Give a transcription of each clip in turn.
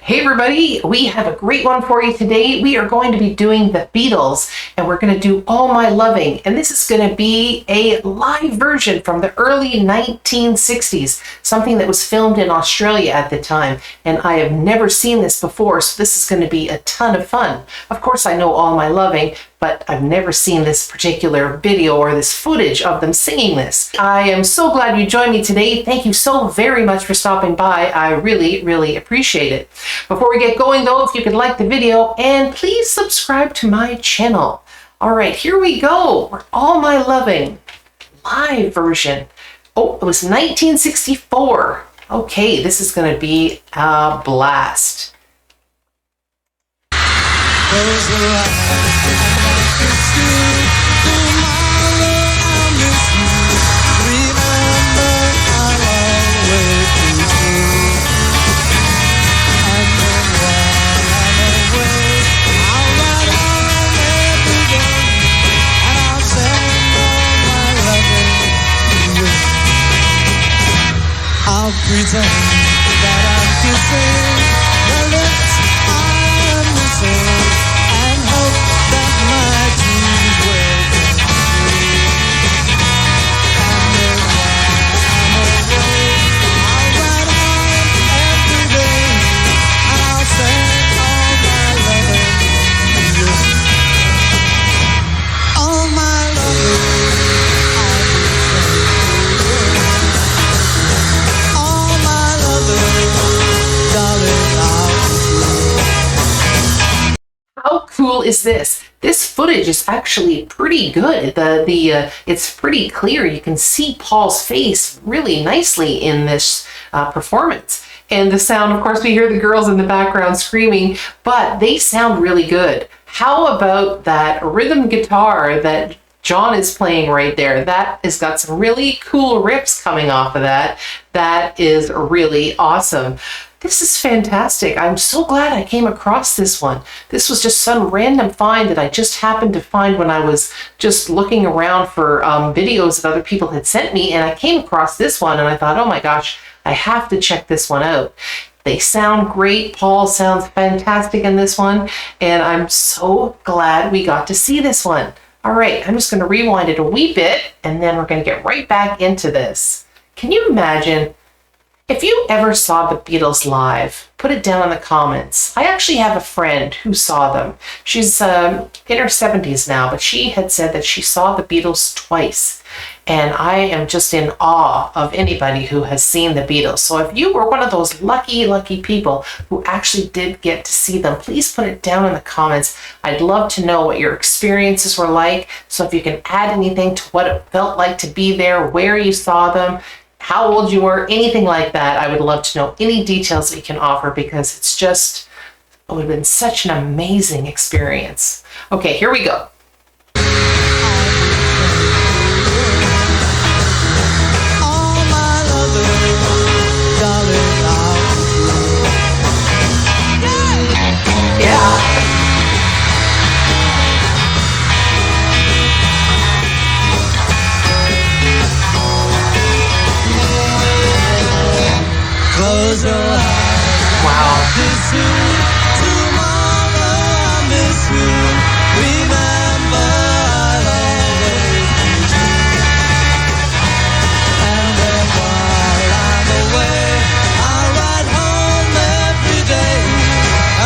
Hey everybody, we have a great one for you today. We are going to be doing the Beatles, and we're going to do All My Loving, and this is going to be a live version from the early 1960s, something that was filmed in Australia at the time, and I have never seen this before, so this is going to be a ton of fun. Of course I know All My Loving, but I've never seen this particular video or this footage of them singing this. I am so glad you joined me today. Thank you so very much for stopping by. I really appreciate it. Before we get going though, if you could like the video and please subscribe to my channel. All right, here we go. We're All My Loving live version. Oh, it was 1964. Okay, this is gonna be a blast. I'll pretend that I'm kissing the lips I'm missing and hope that my dreams will come true. And then while I'm away, I'll ride home every day and I'll send all my loving to you. All my loving, I'll How cool is this? This footage is actually pretty good. It's pretty clear. You can see Paul's face really nicely in this performance. And the sound, of course, we hear the girls in the background screaming, but they sound really good. How about that rhythm guitar that John is playing right there? That has got some really cool riffs coming off of that. That is really awesome. This is fantastic. I'm so glad I came across this one. This was just some random find that I just happened to find when I was just looking around for videos that other people had sent me, and I came across this one and I thought, oh my gosh, I have to check this one out. They sound great. Paul sounds fantastic in this one, and I'm so glad we got to see this one. All right, I'm just going to rewind it a wee bit, and then we're going to get right back into this. Can you imagine if you ever saw the Beatles live? Put it down in the comments. I actually have a friend who saw them. She's in her 70s now, but she had said that she saw the Beatles twice. And I am just in awe of anybody who has seen the Beatles. So if you were one of those lucky people who actually did get to see them, please put it down in the comments. I'd love to know what your experiences were like. So if you can add anything to what it felt like to be there, where you saw them, how old you were, anything like that, I would love to know any details that you can offer, because it's just, it would have been such an amazing experience. Okay, here we go. Close your eyes. Wow. This you, tomorrow I miss you. Remember I'll always be true. And then while I'm away, I'll ride home every day,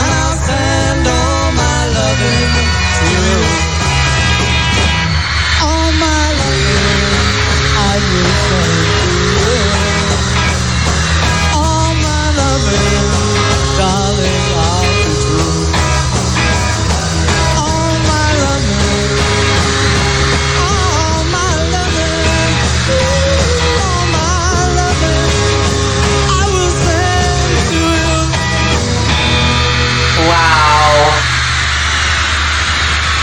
and I'll send all my loving to you. All my loving I will send to you. Darling, I'll be true. All my loving, all my loving, all my loving, I will send to you. Wow.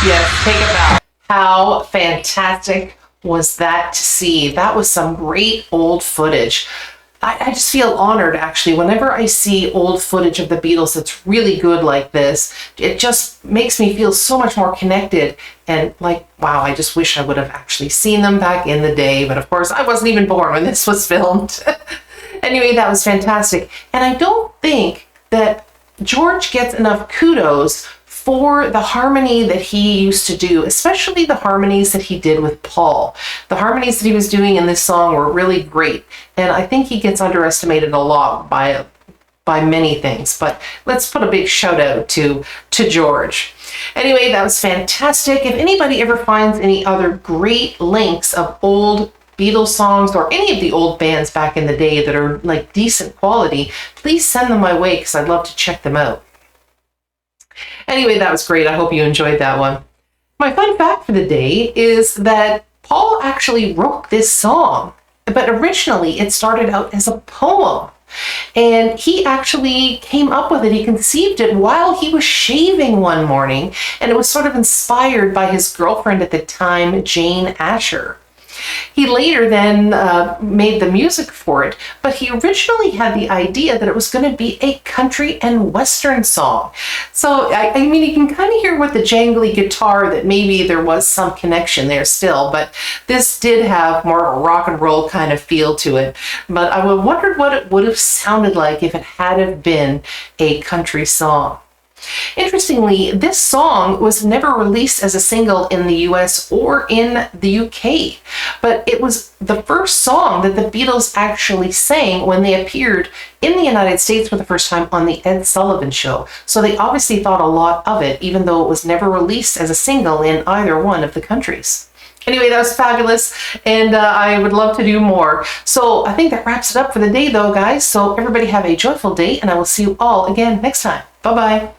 Yes, take it back. How fantastic was that to see? That was some great old footage. I just feel honored, actually. Whenever I see old footage of the Beatles that's really good like this, it just makes me feel so much more connected, and like, wow, I just wish I would have actually seen them back in the day. But of course, I wasn't even born when this was filmed. Anyway, that was fantastic. And I don't think that George gets enough kudos for the harmony that he used to do, especially the harmonies that he did with Paul. The harmonies that he was doing in this song were really great, and I think he gets underestimated a lot by many things, but let's put a big shout out to George. Anyway, that was fantastic. If anybody ever finds any other great links of old Beatles songs or any of the old bands back in the day that are like decent quality, please send them my way because I'd love to check them out. Anyway, that was great. I hope you enjoyed that one. My fun fact for the day is that Paul actually wrote this song, but originally it started out as a poem. And he actually came up with it. He conceived it while he was shaving one morning, and it was sort of inspired by his girlfriend at the time, Jane Asher. He later then made the music for it, but he originally had the idea that it was going to be a country and western song. So, I mean, you can kind of hear with the jangly guitar that maybe there was some connection there still, but this did have more of a rock and roll kind of feel to it. But I wondered what it would have sounded like if it had have been a country song. Interestingly, this song was never released as a single in the US or in the UK, but it was the first song that the Beatles actually sang when they appeared in the United States for the first time on the Ed Sullivan Show. So they obviously thought a lot of it, even though it was never released as a single in either one of the countries. Anyway, that was fabulous, and I would love to do more. So I think that wraps it up for the day, though, guys. So everybody have a joyful day, and I will see you all again next time. Bye-bye.